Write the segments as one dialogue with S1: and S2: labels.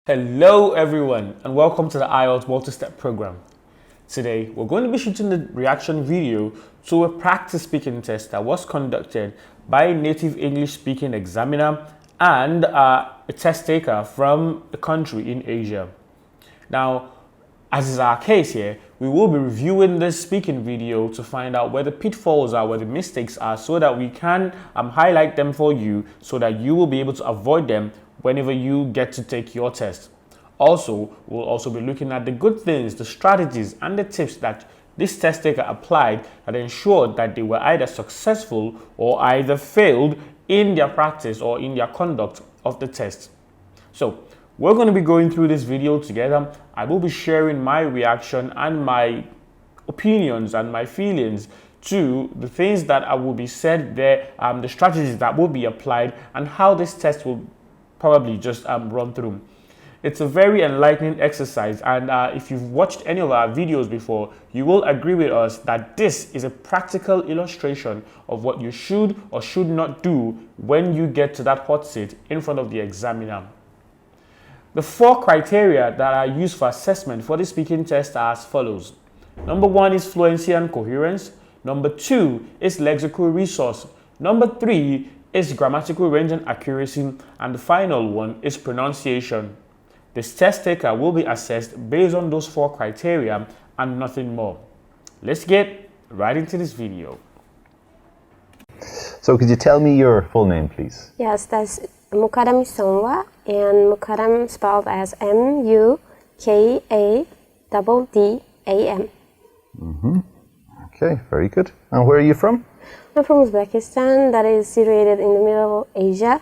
S1: Hello everyone and welcome to the Ielts multi-step program. Today we're going to be shooting the reaction video to a practice speaking test that was conducted by a native English speaking examiner and a test taker from a country in Asia. Now, as is our case here, we will be reviewing this speaking video to find out where the pitfalls are, where the mistakes are, so that we can highlight them for you so that you will be able to avoid them whenever you get to take your test. Also, we'll also be looking at the good things, the strategies, and the tips that this test taker applied that ensured that they were either successful or either failed in their practice or in their conduct of the test. So, we're going to be going through this video together. I will be sharing my reaction and my opinions and my feelings to the things that I will be said there, the strategies that will be applied, and how this test will probably just run through. It's a very enlightening exercise, and if you've watched any of our videos before, you will agree with us that this is a practical illustration of what you should or should not do when you get to that hot seat in front of the examiner. The 4 criteria that are used for assessment for the speaking test are as follows. Number 1 is fluency and coherence. Number 2 is lexical resource. Number 3 is grammatical range and accuracy. And the final one is pronunciation. This test taker will be assessed based on those 4 criteria and nothing more. Let's get right into this video.
S2: So could you tell me your full name, please?
S3: Yes, that's Mukaram Sonwa, and Mukaram spelled as M-U-K-A-D-D-A-M.
S2: Okay, very good. And where are you from?
S3: I'm from Uzbekistan, that is situated in the middle of Asia,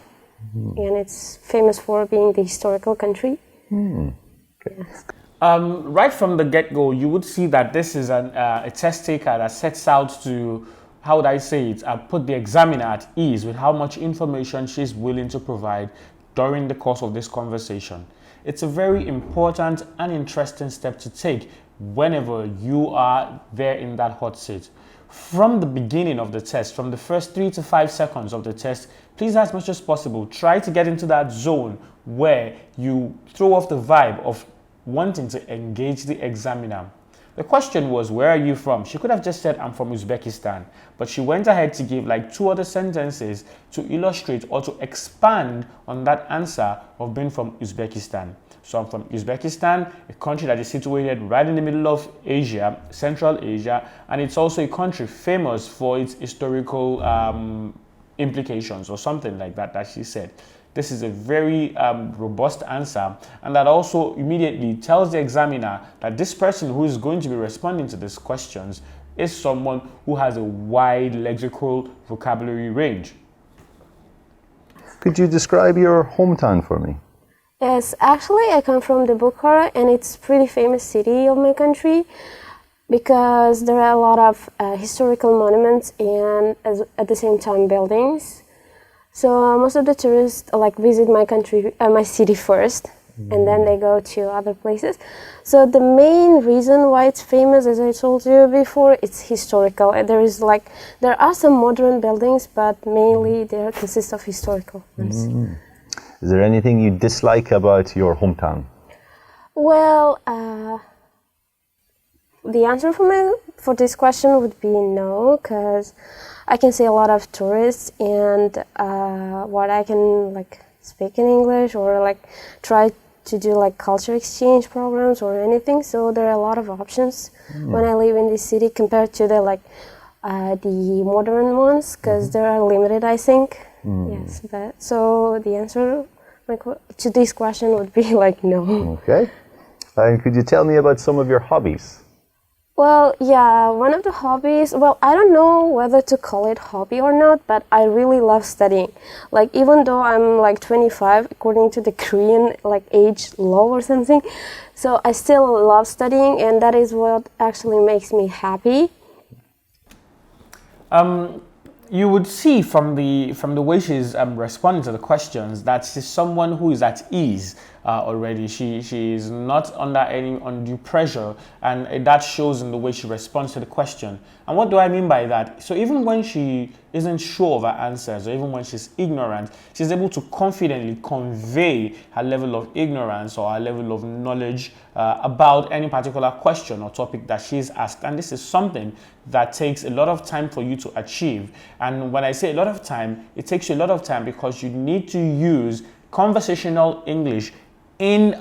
S3: and it's famous for being the historical country.
S2: Okay.
S3: Yes.
S1: Right from the get-go, you would see that this is a test taker that sets out to, how would I say it, put the examiner at ease with how much information she's willing to provide during the course of this conversation. It's a very important and interesting step to take whenever you are there in that hot seat. From the beginning of the test, from the first 3 to 5 seconds of the test, please, as much as possible, try to get into that zone where you throw off the vibe of wanting to engage the examiner. The question was, where are you from? She could have just said, I'm from Uzbekistan, but she went ahead to give like 2 other sentences to illustrate or to expand on that answer of being from Uzbekistan. So I'm from Uzbekistan, a country that is situated right in the middle of Asia, Central Asia, and it's also a country famous for its historical implications or something like that she said. This is a very robust answer, and that also immediately tells the examiner that this person who is going to be responding to these questions is someone who has a wide lexical vocabulary range.
S2: Could you describe your hometown for me?
S3: Yes, actually I come from the Bukhara, and it's a pretty famous city of my country because there are a lot of historical monuments and at the same time buildings. So most of the tourists visit my country, my city first, and then they go to other places. So the main reason why it's famous, as I told you before, it's historical. There are some modern buildings, but mainly they consist of historical ones.
S2: Is there anything you dislike about your hometown?
S3: Well, the answer for this question would be no, because I can see a lot of tourists, and what I can speak in English or try to do culture exchange programs or anything. So there are a lot of options when I live in this city compared to the modern ones, because they are limited, I think. Yes, so the answer to this question would be no.
S2: Okay. And could you tell me about some of your hobbies?
S3: Well, yeah, one of the hobbies, well, I don't know whether to call it hobby or not, but I really love studying. Even though I'm 25, according to the Korean age law or something, so I still love studying, and that is what actually makes me happy.
S1: You would see from the way she's responding to the questions that she's someone who is at ease already. She is not under any undue pressure, and that shows in the way she responds to the question. And what do I mean by that? So even when she isn't sure of her answers, or even when she's ignorant, she's able to confidently convey her level of ignorance or her level of knowledge about any particular question or topic that she's asked. And this is something that takes a lot of time for you to achieve. And when I say a lot of time, it takes you a lot of time because you need to use conversational English in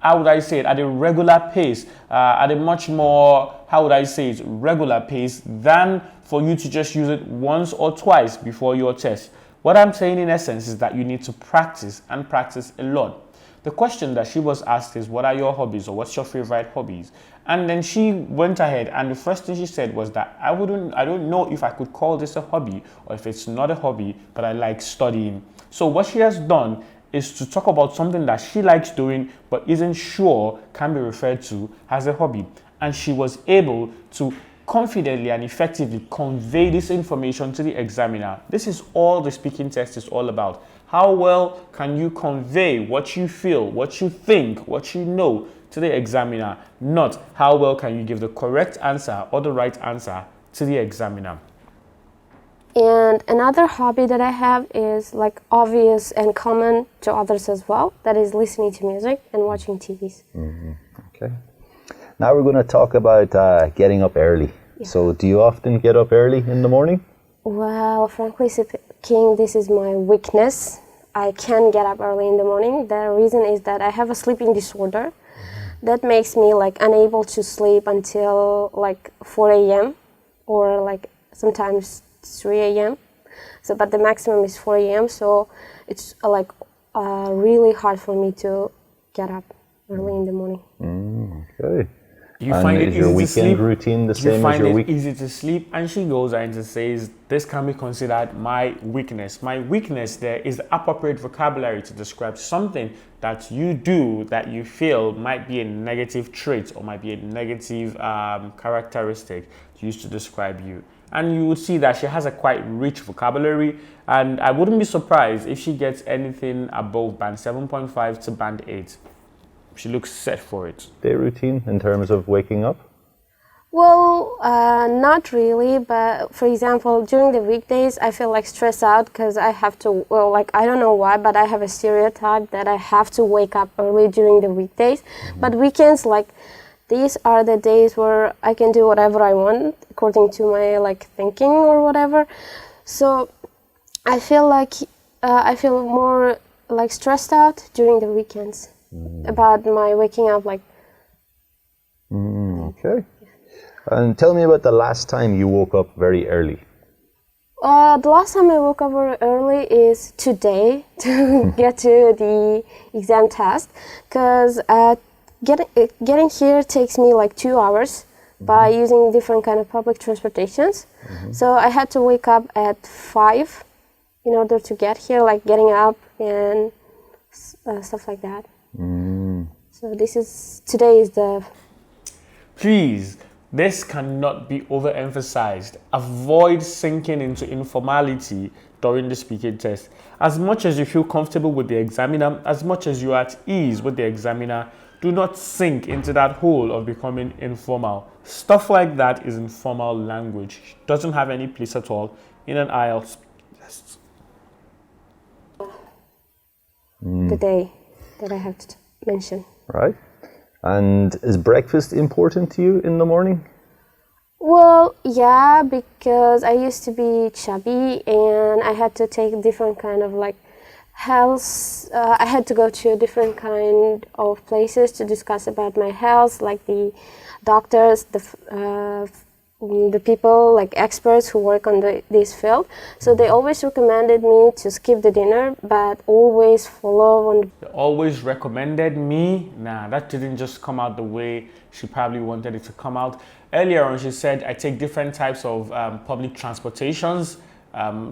S1: how would I say it, at a regular pace, at a much more, how would I say it, regular pace than for you to just use it once or twice before your test. What I'm saying in essence is that you need to practice and practice a lot. The question that she was asked is, what are your hobbies, or what's your favorite hobbies? And then she went ahead, and the first thing she said was that I don't know if I could call this a hobby or if it's not a hobby, but I like studying. So what she has done is to talk about something that she likes doing but isn't sure can be referred to as a hobby. And she was able to confidently and effectively convey this information to the examiner. This is all the speaking test is all about. How well can you convey what you feel, what you think, what you know to the examiner, not how well can you give the correct answer or the right answer to the examiner.
S3: And another hobby that I have is like obvious and common to others as well. That is listening to music and watching TVs.
S2: Okay. Now we're going to talk about getting up early. Yeah. So do you often get up early in the morning?
S3: Well, frankly speaking, this is my weakness. I can get up early in the morning. The reason is that I have a sleeping disorder that makes me like unable to sleep until like 4 a.m. or like sometimes 3 a.m. So, but the maximum is 4 a.m. So it's like really hard for me to get up early in the morning.
S2: Okay.
S1: You find it
S2: is your
S1: easy to sleep?
S2: weekend routine the same as your week?
S1: You find it easy to sleep? And she goes on to says, this can be considered my weakness. My weakness there is the appropriate vocabulary to describe something that you do that you feel might be a negative trait or might be a negative characteristic used to describe you. And you would see that she has a quite rich vocabulary, and I wouldn't be surprised if she gets anything above band 7.5 to band 8. She looks set for it.
S2: Day routine in terms of waking up?
S3: Well, not really, but for example, during the weekdays, I feel like stressed out because I have to, well, like, I don't know why, but I have a stereotype that I have to wake up early during the weekdays. But weekends, like, these are the days where I can do whatever I want according to my, like, thinking or whatever. So I feel like, I feel more, like, stressed out during the weekends about my waking up, like.
S2: Okay. And tell me about the last time you woke up very early.
S3: The last time I woke up very early is today to get to the exam test, because getting here takes me like 2 hours by using different kind of public transportations. So I had to wake up at 5 in order to get here, like getting up and stuff like that. So today is the.
S1: Please, this cannot be overemphasized. Avoid sinking into informality during the speaking test. As much as you feel comfortable with the examiner, as much as you are at ease with the examiner, do not sink into that hole of becoming informal. Stuff like that is informal language. It doesn't have any place at all in an IELTS test.
S3: The day that I have to mention.
S2: Right. And is breakfast important to you in the morning?
S3: Well, yeah, because I used to be chubby and I had to take different kind of like health. I had to go to different kind of places to discuss about my health, like the doctors, the people, like experts who work on this field. So they always recommended me to skip the dinner, but always follow on.
S1: They always recommended me? Nah, that didn't just come out the way she probably wanted it to come out. Earlier on, she said, I take different types of public transportations.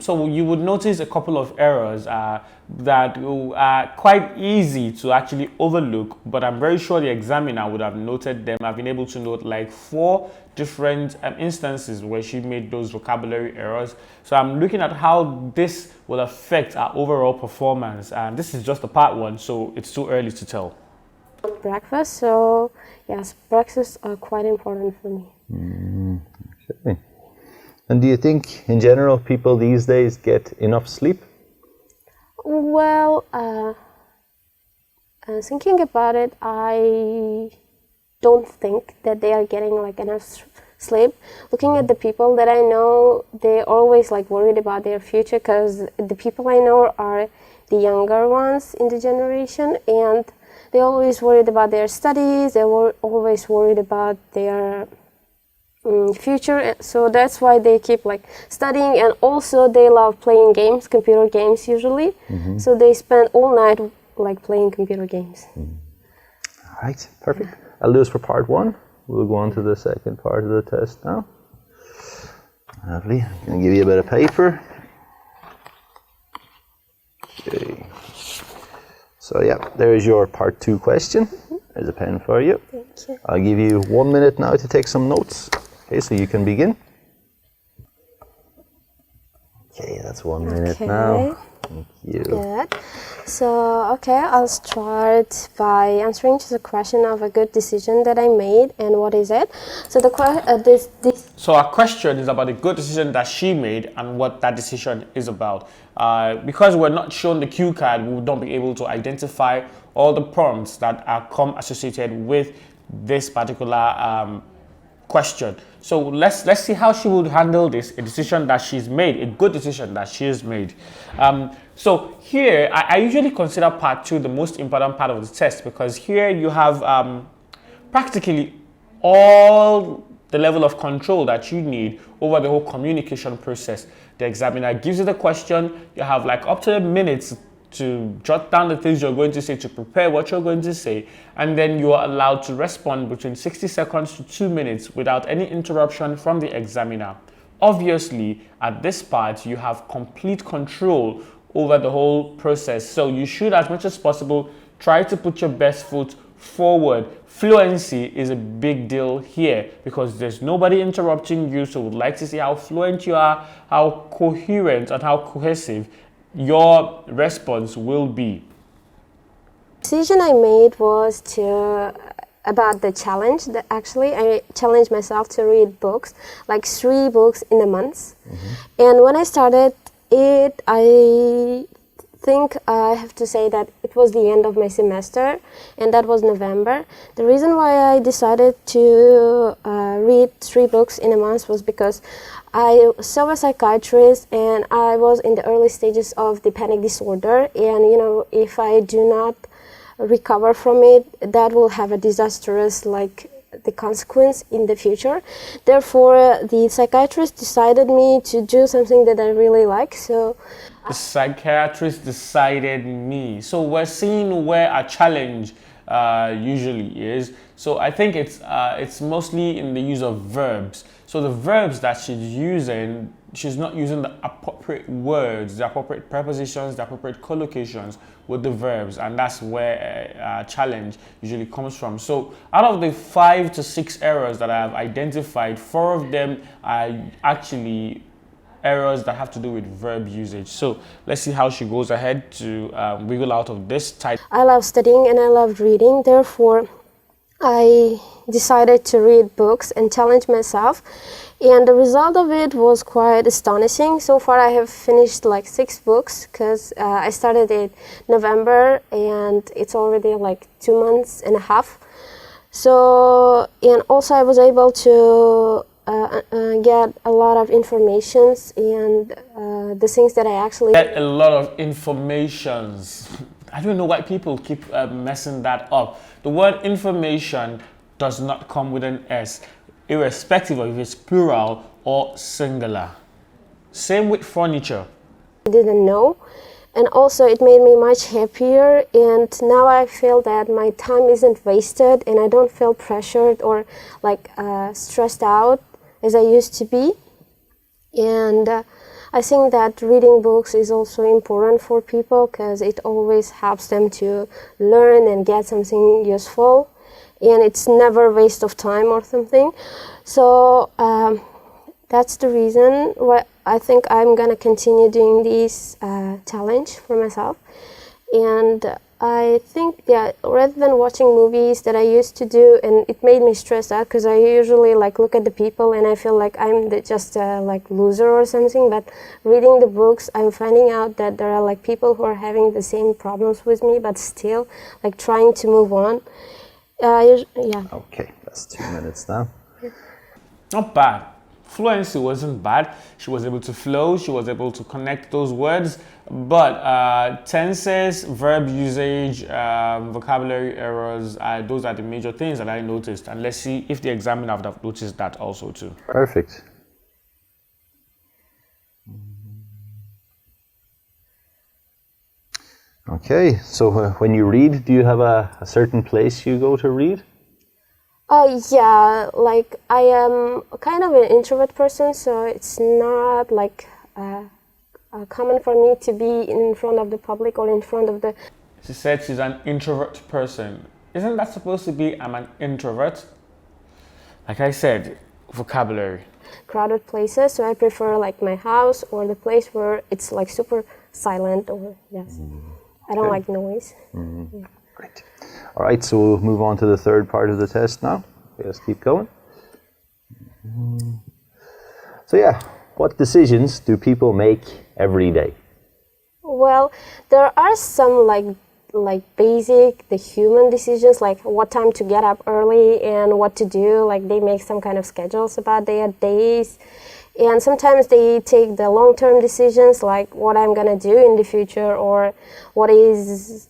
S1: So you would notice a couple of errors that are quite easy to actually overlook, but I'm very sure the examiner would have noted them. I've been able to note like 4 different instances where she made those vocabulary errors. So I'm looking at how this will affect our overall performance. And this is just a part 1, so it's too early to tell.
S3: Breakfast, so yes, breakfasts are quite important for me.
S2: Okay. And do you think, in general, people these days get enough sleep?
S3: Well, thinking about it, I don't think that they are getting like enough sleep. Looking at the people that I know, they're always like worried about their future, because the people I know are the younger ones in the generation, and they're always worried about their studies. They're always worried about their future, so that's why they keep like studying, and also they love playing games, computer games usually. So they spend all night like playing computer games.
S2: All right, perfect. I'll do this for part one. We'll go on to the second part of the test now. Lovely. I'm going to give you a bit of paper. Okay. So yeah, there is your part 2 question. There's a pen for you.
S3: Thank you.
S2: I'll give you 1 minute now to take some notes. Okay, so you can begin. Okay, that's 1 minute now. Thank you.
S3: Good. So, okay, I'll start by answering to the question of a good decision that I made, and what is it? So
S1: So our question is about a good decision that she made and what that decision is about. Because we're not shown the cue card, we would not be able to identify all the prompts that are associated with this particular question. So let's see how she would handle this, a decision that she's made, a good decision that she has made. So here, I usually consider part 2 the most important part of the test, because here you have practically all the level of control that you need over the whole communication process. The examiner gives you the question, you have like up to a minute to jot down the things you're going to say, to prepare what you're going to say, and then you are allowed to respond between 60 seconds to 2 minutes without any interruption from the examiner. Obviously, at this part, you have complete control over the whole process, so you should, as much as possible, try to put your best foot forward. Fluency is a big deal here, because there's nobody interrupting you, so we'd like to see how fluent you are, how coherent and how cohesive your response will be.
S3: The decision I made was about the challenge. That actually, I challenged myself to read books, like 3 books in a month. And when I started it, I think I have to say that it was the end of my semester, and that was November. The reason why I decided to read 3 books in a month was because I saw a psychiatrist, and I was in the early stages of the panic disorder, and you know, if I do not recover from it, that will have a disastrous the consequence in the future. Therefore, the psychiatrist decided me to do something that I really like. So
S1: the psychiatrist decided me. So we're seeing where a challenge usually is. So I think it's mostly in the use of verbs. So the verbs that she's not using the appropriate words, the appropriate prepositions, the appropriate collocations with the verbs, and that's where a challenge usually comes from. So out of the 5 to 6 errors that I have identified, 4 of them are actually errors that have to do with verb usage. So let's see how she goes ahead to wiggle out of this type.
S3: I love studying and I love reading, therefore I decided to read books and challenge myself, and the result of it was quite astonishing. So far I have finished like 6 books, because I started in November and it's already like 2 months and a half. So, and also I was able to get a lot of informations, and the things that I actually
S1: get a lot of informations. I don't know why people keep messing that up. The word information does not come with an S, irrespective of if it's plural or singular. Same with furniture.
S3: I didn't know, and also it made me much happier, and now I feel that my time isn't wasted, and I don't feel pressured or like stressed out as I used to be. And I think that reading books is also important for people, because it always helps them to learn and get something useful, and it's never a waste of time or something. So that's the reason why I think I'm gonna continue doing this challenge for myself. And I think, yeah, rather than watching movies that I used to do, and it made me stressed out because I usually like look at the people and I feel like I'm just a like loser or something. But reading the books, I'm finding out that there are like people who are having the same problems with me, but still like trying to move on. Yeah.
S2: Okay, that's 2 minutes now.
S1: Not bad. Fluency wasn't bad. She was able to flow. She was able to connect those words. But tenses, verb usage, vocabulary errors, those are the major things that I noticed. And let's see if the examiner would have noticed that also too.
S2: Perfect. Okay, so when you read, do you have a certain place you go to read?
S3: Yeah, like I am kind of an introvert person, so it's not like common for me to be in front of the public or in front of the...
S1: She said she's an introvert person. Isn't that supposed to be I'm an introvert? Like I said, vocabulary.
S3: crowded places, so I prefer like my house or the place where it's like super silent or yes. I don't like noise. Yeah.
S2: Great. All right, so we'll move on to the third part of the test now. Let's keep going. So yeah, what decisions do people make every day?
S3: Well, there are some like basic, the human decisions, like what time to get up early and what to do. Like they make some kind of schedules about their days. And sometimes they take the long-term decisions, like what I'm gonna do in the future, or what is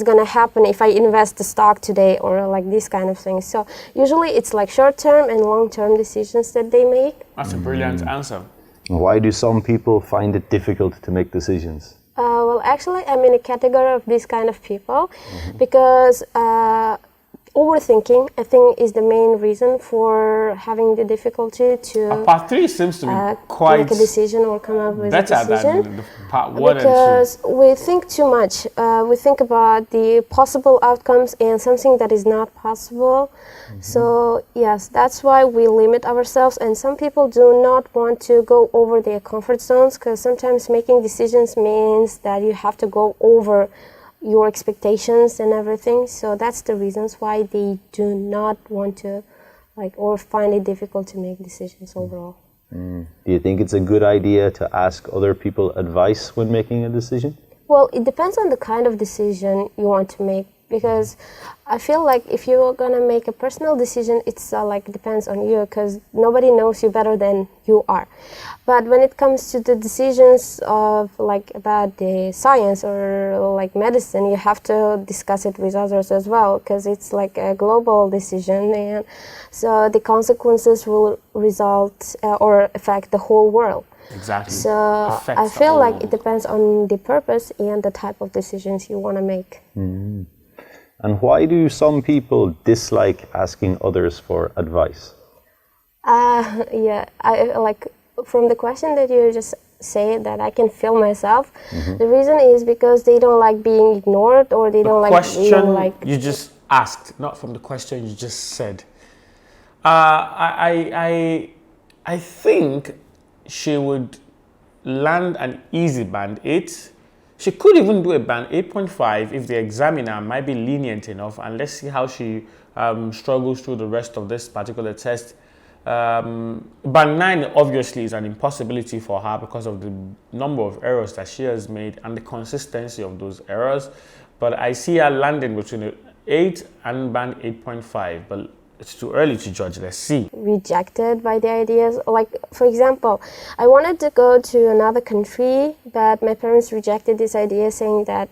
S3: gonna happen if I invest the stock today, or like these kind of things. So usually it's like short-term and long-term decisions that they make.
S1: That's a brilliant answer.
S2: Why do some people find it difficult to make decisions?
S3: Well, actually, I'm in a category of these kind of people because overthinking, I think, is the main reason for having the difficulty to
S1: Part 3 seems to be quite
S3: make a decision or come up with a
S1: better
S3: decision.
S1: than the part 1 and 2.
S3: Because we think too much. We think about the possible outcomes and something that is not possible. So yes, that's why we limit ourselves. And some people do not want to go over their comfort zones, because sometimes making decisions means that you have to go over your expectations and everything. So that's the reasons why they do not want to or find it difficult to make decisions overall.
S2: Do you think it's a good idea to ask other people advice when making a decision?
S3: Well, it depends on the kind of decision you want to make, because I feel like if you're gonna make a personal decision, it's depends on you, because nobody knows you better than you are. But when it comes to the decisions of about the science or medicine, you have to discuss it with others as well, because it's like a global decision, and so the consequences will result or affect the whole world.
S1: Exactly.
S3: So I feel like it depends on the purpose and the type of decisions you want to make.
S2: And why do some people dislike asking others for advice?
S3: Yeah, I from the question that you just say that I can feel myself. The reason is because they don't like being ignored, or they don't like being like.
S1: You just asked, not from the question you just said. I think she would land an easy band 8. She could even do a band 8.5 if the examiner might be lenient enough, and let's see how she struggles through the rest of this particular test. Band 9 obviously is an impossibility for her because of the number of errors that she has made and the consistency of those errors. But I see her landing between 8 and band 8.5, but it's too early to judge. Let's see.
S3: Rejected by the ideas. For example, I wanted to go to another country, but my parents rejected this idea, saying that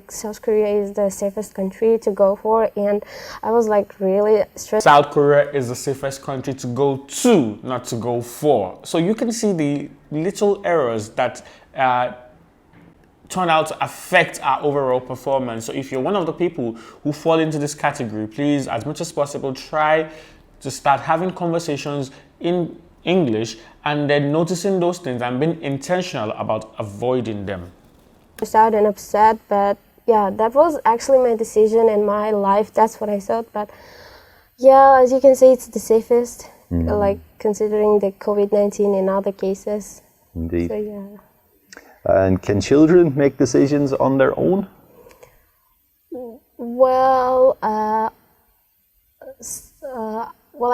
S3: South Korea is the safest country to go for, and I was really stressed.
S1: South Korea is the safest country to go to, not to go for. So you can see the little errors that turn out to affect our overall performance. So if you're one of the people who fall into this category, please, as much as possible, try to start having conversations in English and then noticing those things and being intentional about avoiding them.
S3: Sad and upset, but yeah, that was actually my decision in my life. That's what I thought. But yeah, as you can see, it's the safest, considering the COVID-19 in other cases.
S2: Indeed.
S3: So yeah.
S2: And can children make decisions on their own?
S3: Well, I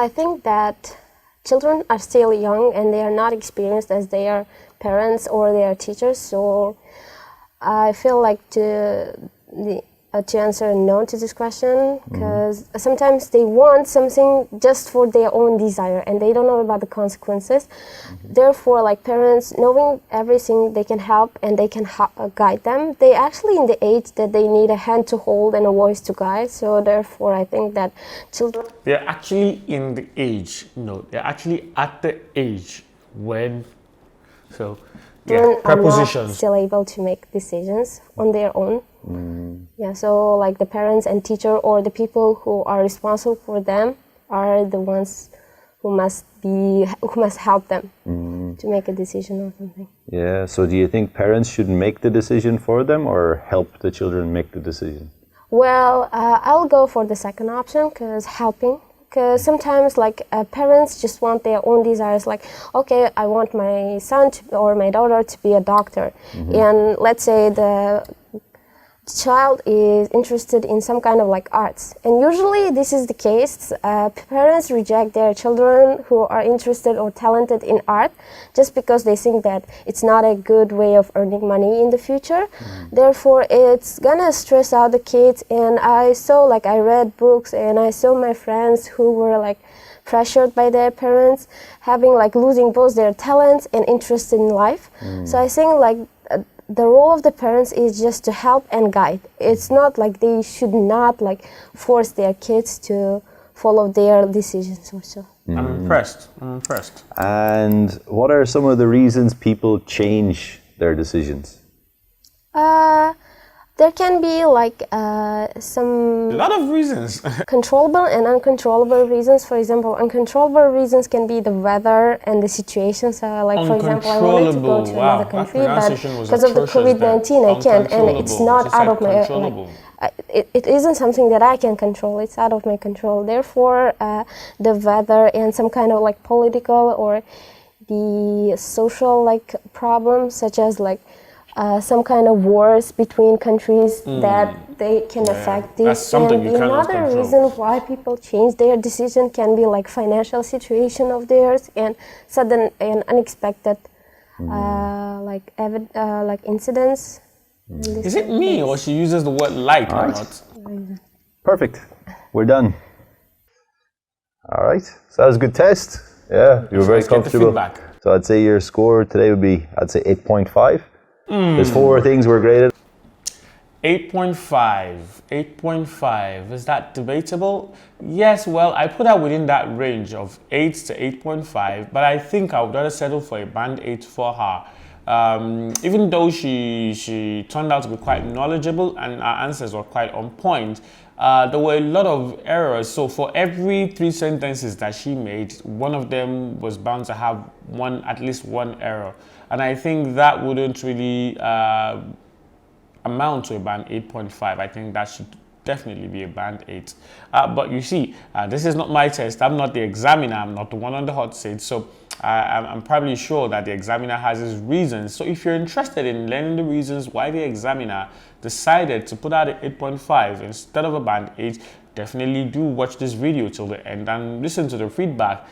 S3: think that children are still young and they are not experienced as their parents or their teachers. So I feel like to answer no to this question, because sometimes they want something just for their own desire and they don't know about the consequences. Therefore, like parents, knowing everything, they can help and they can guide them. They actually in the age that they need a hand to hold and a voice to guide. So therefore, I think that children...
S1: They're actually in the age, they're actually at the age when, so yeah, prepositions.
S3: Are not still able to make decisions on their own. Yeah, so like the parents and teacher or the people who are responsible for them are the ones who must help them to make a decision or something.
S2: Yeah, so do you think parents should make the decision for them or help the children make the decision?
S3: Well, I'll go for the second option, because helping. Because sometimes like parents just want their own desires, like, okay, I want my son or my daughter to be a doctor. And let's say the child is interested in some kind of like arts, and usually this is the case. Parents reject their children who are interested or talented in art just because they think that it's not a good way of earning money in the future. Therefore, it's gonna stress out the kids. And I read books and I saw my friends who were like pressured by their parents, having like losing both their talents and interest in life. So I think like the role of the parents is just to help and guide. It's not like they should not like force their kids to follow their decisions also.
S1: I'm impressed.
S2: And what are some of the reasons people change their decisions?
S3: There can be like
S1: A
S3: some
S1: lot of reasons.
S3: controllable and uncontrollable reasons. For example, uncontrollable reasons can be the weather and the situations. Like for example, I wanted to go to another country, but because of the COVID-19, I can't, and it's not out of my it isn't something that I can control. It's out of my control. Therefore, the weather and some kind of like political or the social like problems, such as like some kind of wars between countries that they can affect this.
S1: That's something
S3: and
S1: you cannot
S3: another
S1: control.
S3: reason why people change their decision can be like financial situation of theirs and sudden and unexpected like incidents.
S1: Is it me or she uses the word like or not?
S2: Perfect. We're done. All right. So that was a good test. Yeah, you were very
S1: Let's get the
S2: comfortable.
S1: feedback.
S2: So I'd say your score today would be, I'd say 8.5. There's 4 things were graded.
S1: 8.5. 8.5. Is that debatable? Yes, well, I put her within that range of 8 to 8.5, but I think I would rather settle for a band 8 for her. Even though she turned out to be quite knowledgeable and her answers were quite on point, there were a lot of errors. So for every 3 sentences that she made, one of them was bound to have at least one error. And I think that wouldn't really amount to a band 8.5. I think that should definitely be a band 8. But you see, this is not my test. I'm not the examiner. I'm not the one on the hot seat. So I'm probably sure that the examiner has his reasons. So if you're interested in learning the reasons why the examiner decided to put out an 8.5 instead of a band 8, definitely do watch this video till the end and listen to the feedback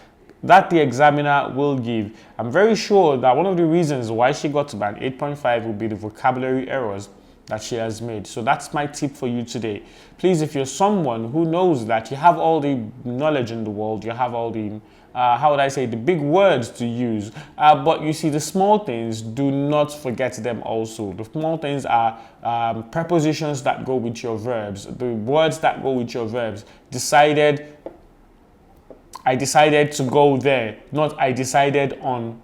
S1: that the examiner will give. I'm very sure that one of the reasons why she got to band 8.5 will be the vocabulary errors that she has made. So that's my tip for you today. Please, if you're someone who knows that you have all the knowledge in the world, you have all the how would I say, the big words to use, but you see the small things, do not forget them also. The small things are prepositions that go with your verbs, the words that go with your verbs. Decided, I decided to go there, not I decided on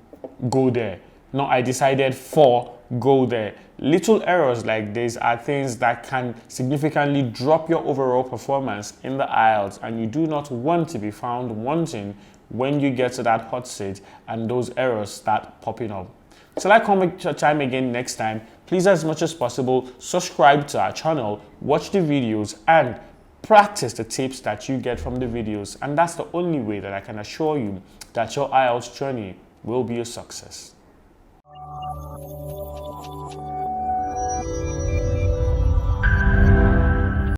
S1: go there, not I decided for go there. Little errors like this are things that can significantly drop your overall performance in the IELTS, and you do not want to be found wanting when you get to that hot seat and those errors start popping up. Till I come time again next time, please, as much as possible, subscribe to our channel, watch the videos, and practice the tips that you get from the videos. And that's the only way that I can assure you that your IELTS journey will be a success.